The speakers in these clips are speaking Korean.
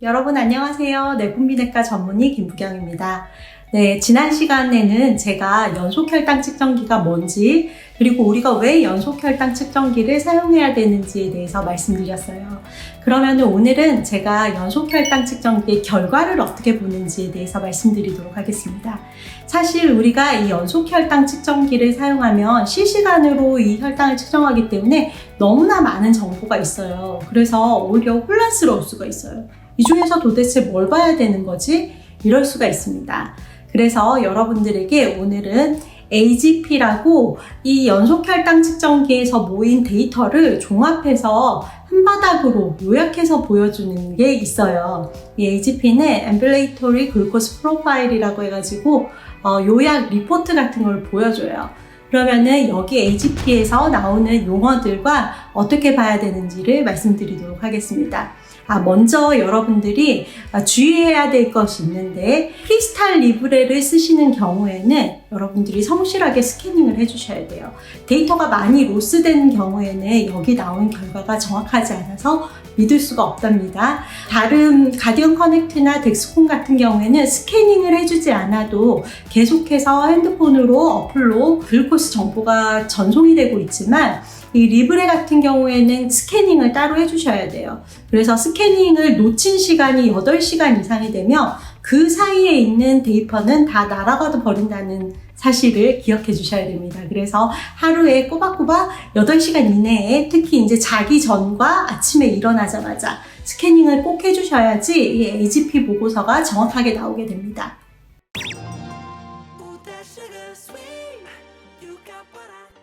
여러분 안녕하세요. 내분비내과 전문의 김부경입니다. 네, 지난 시간에는 제가 연속혈당 측정기가 뭔지 그리고 우리가 왜 연속혈당 측정기를 사용해야 되는지에 대해서 말씀드렸어요. 그러면 오늘은 제가 연속혈당 측정기의 결과를 어떻게 보는지에 대해서 말씀드리도록 하겠습니다. 사실 우리가 이 연속혈당 측정기를 사용하면 실시간으로 이 혈당을 측정하기 때문에 너무나 많은 정보가 있어요. 그래서 오히려 혼란스러울 수가 있어요. 이 중에서 도대체 뭘 봐야 되는 거지? 이럴 수가 있습니다. 그래서 여러분들에게 오늘은 AGP라고 이 연속혈당 측정기에서 모인 데이터를 종합해서 한 바닥으로 요약해서 보여주는 게 있어요. 이 AGP는 Ambulatory Glucose Profile이라고 해가지고 요약 리포트 같은 걸 보여줘요. 그러면은 여기 AGP에서 나오는 용어들과 어떻게 봐야 되는지를 말씀드리도록 하겠습니다. 먼저 여러분들이 주의해야 될 것이 있는데 크리스탈 리브레를 쓰시는 경우에는 여러분들이 성실하게 스캐닝을 해주셔야 돼요. 데이터가 많이 로스되는 경우에는 여기 나온 결과가 정확하지 않아서 믿을 수가 없답니다. 다른 가디언 커넥트나 덱스콘 같은 경우에는 스캐닝을 해주지 않아도 계속해서 핸드폰으로 어플로 글루코스 정보가 전송이 되고 있지만 이 리브레 같은 경우에는 스캐닝을 따로 해주셔야 돼요. 그래서 스캐닝을 놓친 시간이 8시간 이상이 되면 그 사이에 있는 데이터는 다 날아가도 버린다는 사실을 기억해 주셔야 됩니다. 그래서 하루에 꼬박꼬박 8시간 이내에 특히 이제 자기 전과 아침에 일어나자마자 스캐닝을 꼭 해주셔야지 이 AGP 보고서가 정확하게 나오게 됩니다.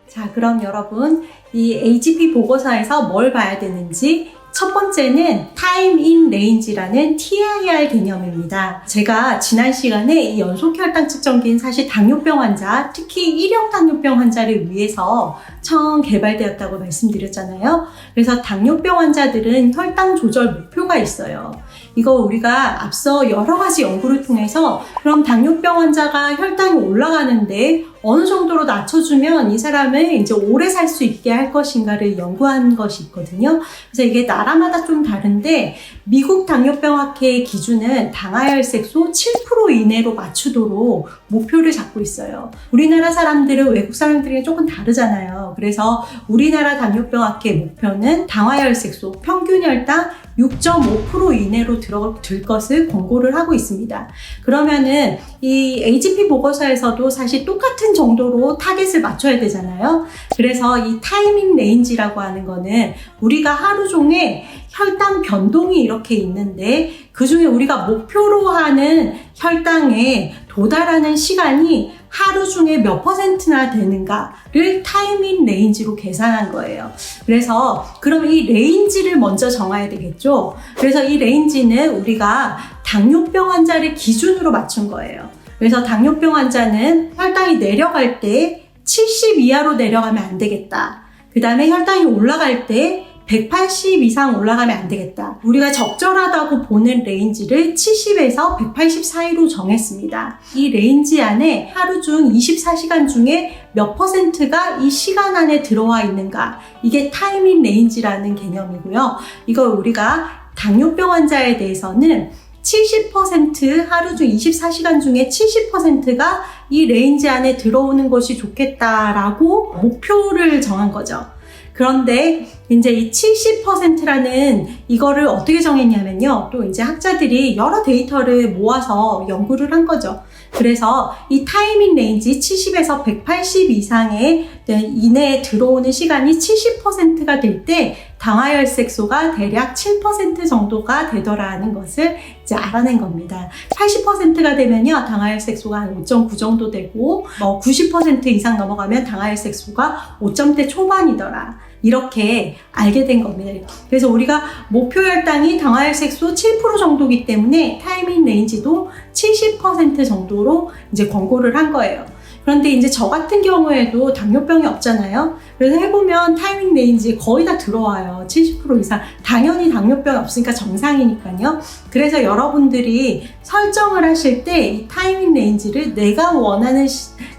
자, 그럼 여러분 이 AGP 보고서에서 뭘 봐야 되는지 첫 번째는 Time in Range라는 TIR 개념입니다. 제가 지난 시간에 이 연속혈당 측정기는 사실 당뇨병 환자, 특히 1형 당뇨병 환자를 위해서 처음 개발되었다고 말씀드렸잖아요. 그래서 당뇨병 환자들은 혈당 조절 목표가 있어요. 이거 우리가 앞서 여러 가지 연구를 통해서 그럼 당뇨병 환자가 혈당이 올라가는데 어느 정도로 낮춰주면 이 사람을 이제 오래 살 수 있게 할 것인가를 연구한 것이 있거든요. 그래서 이게 나라마다 좀 다른데 미국 당뇨병학회의 기준은 당하혈색소 7% 이내로 맞추도록 목표를 잡고 있어요. 우리나라 사람들은 외국 사람들이랑 조금 다르잖아요. 그래서 우리나라 당뇨병학회 목표는 당하혈색소 평균 혈당 6.5% 이내로 들 것을 권고를 하고 있습니다. 그러면은 이 AGP 보고서에서도 사실 똑같은 정도로 타겟을 맞춰야 되잖아요. 그래서 이 타이밍 레인지라고 하는 거는 우리가 하루 종일 혈당 변동이 이렇게 있는데 그 중에 우리가 목표로 하는 혈당에 도달하는 시간이 하루 중에 몇 %나 되는가를 타이밍 레인지로 계산한 거예요. 그래서 그럼 이 레인지를 먼저 정해야 되겠죠. 그래서 이 레인지는 우리가 당뇨병 환자를 기준으로 맞춘 거예요. 그래서 당뇨병 환자는 혈당이 내려갈 때 70 이하로 내려가면 안 되겠다. 그 다음에 혈당이 올라갈 때 180 이상 올라가면 안 되겠다. 우리가 적절하다고 보는 레인지를 70에서 180 사이로 정했습니다. 이 레인지 안에 하루 중 24시간 중에 몇 %가 이 시간 안에 들어와 있는가. 이게 타이밍 레인지라는 개념이고요. 이걸 우리가 당뇨병 환자에 대해서는 70% 하루 중 24시간 중에 70%가 이 레인지 안에 들어오는 것이 좋겠다라고 목표를 정한 거죠. 그런데 이제 이 70%라는 이거를 어떻게 정했냐면요. 또 이제 학자들이 여러 데이터를 모아서 연구를 한 거죠. 그래서 이 타이밍 레인지 70에서 180 이상의 이내에 들어오는 시간이 70%가 될 때 당하혈색소가 대략 7% 정도가 되더라는 것을 이제 알아낸 겁니다. 80%가 되면요, 당하혈색소가 한 5.9 정도 되고, 90% 이상 넘어가면 당하혈색소가 5점대 초반이더라. 이렇게 알게 된 겁니다. 그래서 우리가 목표 혈당이 당하혈색소 7% 정도이기 때문에 타이밍 레인지도 70% 정도로 이제 권고를 한 거예요. 그런데 이제 저 같은 경우에도 당뇨병이 없잖아요. 그래서 해보면 타이밍 레인지 거의 다 들어와요. 70% 이상. 당연히 당뇨병이 없으니까 정상이니까요. 그래서 여러분들이 설정을 하실 때 이 타이밍 레인지를 내가 원하는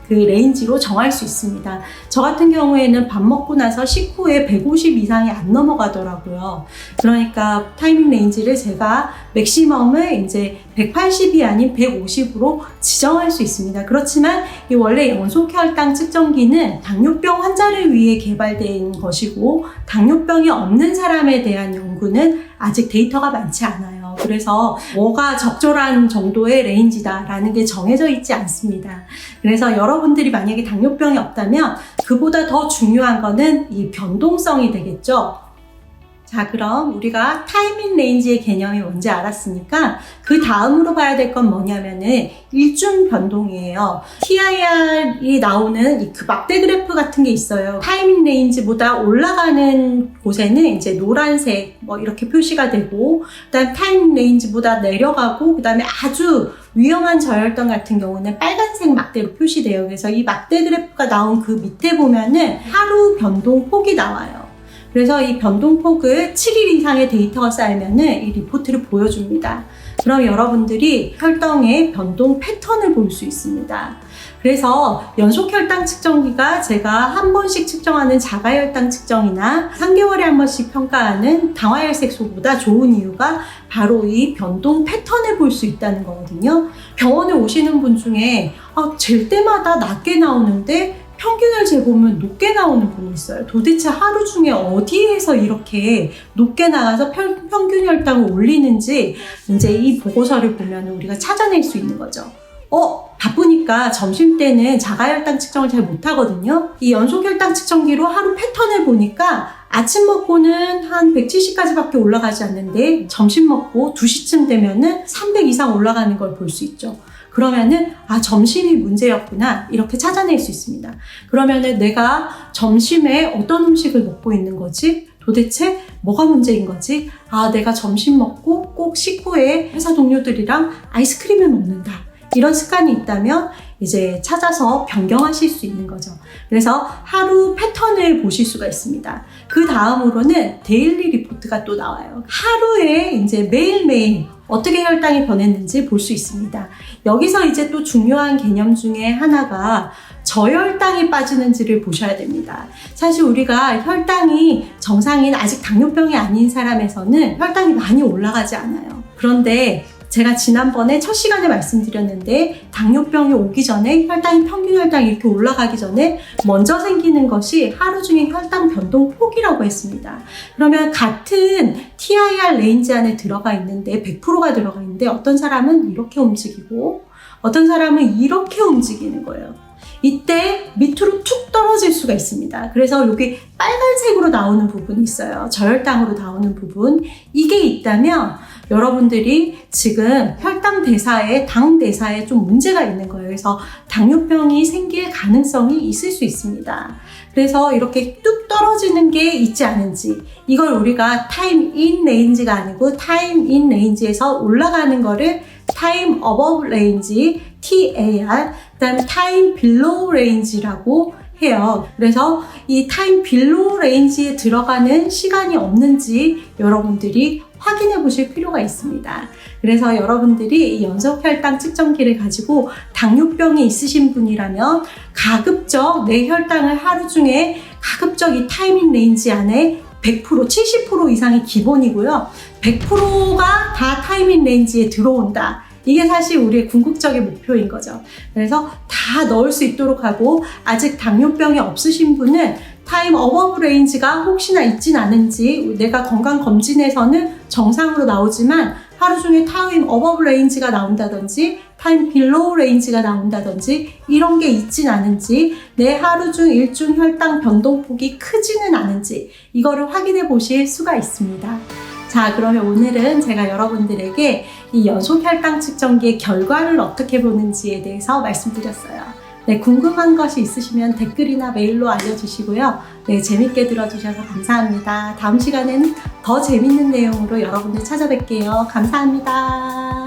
그 레인지로 정할 수 있습니다. 저 같은 경우에는 밥 먹고 나서 식후에 150 이상이 안 넘어가더라고요. 그러니까 타이밍 레인지를 제가 맥시멈을 이제 180이 아닌 150으로 지정할 수 있습니다. 그렇지만 이 원래 연소혈당 측정기는 당뇨병 환자를 위해 개발된 것이고 당뇨병이 없는 사람에 대한 연구는 아직 데이터가 많지 않아요. 그래서 뭐가 적절한 정도의 레인지다라는 게 정해져 있지 않습니다. 그래서 여러분들이 만약에 당뇨병이 없다면 그보다 더 중요한 거는 이 변동성이 되겠죠. 자, 그럼 우리가 타이밍 레인지의 개념이 뭔지 알았으니까 그 다음으로 봐야 될 건 뭐냐면은 일중 변동이에요. TIR이 나오는 그 막대 그래프 같은 게 있어요. 타이밍 레인지보다 올라가는 곳에는 이제 노란색 뭐 이렇게 표시가 되고, 그다음 타이밍 레인지보다 내려가고, 그다음에 아주 위험한 저혈당 같은 경우는 빨간색 막대로 표시돼요. 그래서 이 막대 그래프가 나온 그 밑에 보면은 하루 변동폭이 나와요. 그래서 이 변동폭을 7일 이상의 데이터가 쌓이면은 이 리포트를 보여줍니다. 그럼 여러분들이 혈당의 변동 패턴을 볼 수 있습니다. 그래서 연속혈당 측정기가 제가 한 번씩 측정하는 자가혈당 측정이나 3개월에 한 번씩 평가하는 당화혈색소보다 좋은 이유가 바로 이 변동 패턴을 볼 수 있다는 거거든요. 병원에 오시는 분 중에 잴 때마다 낮게 나오는데 평균을 재보면 높게 나오는 분이 있어요. 도대체 하루 중에 어디에서 이렇게 높게 나가서 평균 혈당을 올리는지 이제 이 보고서를 보면 우리가 찾아낼 수 있는 거죠. 바쁘니까 점심때는 자가혈당 측정을 잘 못하거든요. 이 연속혈당 측정기로 하루 패턴을 보니까 아침 먹고는 한 170까지밖에 올라가지 않는데 점심 먹고 2시쯤 되면은 300 이상 올라가는 걸 볼 수 있죠. 그러면은 점심이 문제였구나 이렇게 찾아낼 수 있습니다. 그러면은 내가 점심에 어떤 음식을 먹고 있는 거지? 도대체 뭐가 문제인 거지? 내가 점심 먹고 꼭 식후에 회사 동료들이랑 아이스크림을 먹는다. 이런 습관이 있다면 이제 찾아서 변경하실 수 있는 거죠. 그래서 하루 패턴을 보실 수가 있습니다. 그 다음으로는 데일리 리포트가 또 나와요. 하루에 이제 매일매일 어떻게 혈당이 변했는지 볼 수 있습니다. 여기서 이제 또 중요한 개념 중에 하나가 저혈당이 빠지는지를 보셔야 됩니다. 사실 우리가 혈당이 정상인 아직 당뇨병이 아닌 사람에서는 혈당이 많이 올라가지 않아요. 그런데 제가 지난번에 첫 시간에 말씀드렸는데 당뇨병이 오기 전에 평균 혈당이 이렇게 올라가기 전에 먼저 생기는 것이 하루 중에 혈당 변동폭이라고 했습니다. 그러면 같은 TIR 레인지 안에 들어가 있는데 100%가 들어가 있는데 어떤 사람은 이렇게 움직이고 어떤 사람은 이렇게 움직이는 거예요. 이때 밑으로 툭 떨어질 수가 있습니다. 그래서 여기 빨간색으로 나오는 부분이 있어요. 저혈당으로 나오는 부분. 이게 있다면 여러분들이 지금 혈당 대사에, 당 대사에 좀 문제가 있는 거예요. 그래서 당뇨병이 생길 가능성이 있을 수 있습니다. 그래서 이렇게 뚝 떨어지는 게 있지 않은지, 이걸 우리가 타임 인 레인지가 아니고 타임 인 레인지에서 올라가는 거를 타임 어버브 레인지, TAR, 그다음에 타임 빌로우 레인지라고 해요. 그래서 이 타임 빌로우 레인지에 들어가는 시간이 없는지 여러분들이 확인해 보실 필요가 있습니다. 그래서 여러분들이 이 연속혈당 측정기를 가지고 당뇨병이 있으신 분이라면 가급적 내 혈당을 하루 중에 가급적 이 타이밍 레인지 안에 100%, 70% 이상이 기본이고요. 100%가 다 타이밍 레인지에 들어온다. 이게 사실 우리의 궁극적인 목표인 거죠. 그래서 다 넣을 수 있도록 하고, 아직 당뇨병이 없으신 분은 타임 어버브 레인지가 혹시나 있진 않은지, 내가 건강검진에서는 정상으로 나오지만 하루 중에 타임 어버브 레인지가 나온다든지 타임 빌로우 레인지가 나온다든지 이런 게 있진 않은지, 내 하루 중 일중 혈당 변동폭이 크지는 않은지 이거를 확인해 보실 수가 있습니다. 자, 그러면 오늘은 제가 여러분들에게 이 연속혈당 측정기의 결과를 어떻게 보는지에 대해서 말씀드렸어요. 네, 궁금한 것이 있으시면 댓글이나 메일로 알려주시고요. 네, 재밌게 들어주셔서 감사합니다. 다음 시간에는 더 재밌는 내용으로 여러분들 찾아뵐게요. 감사합니다.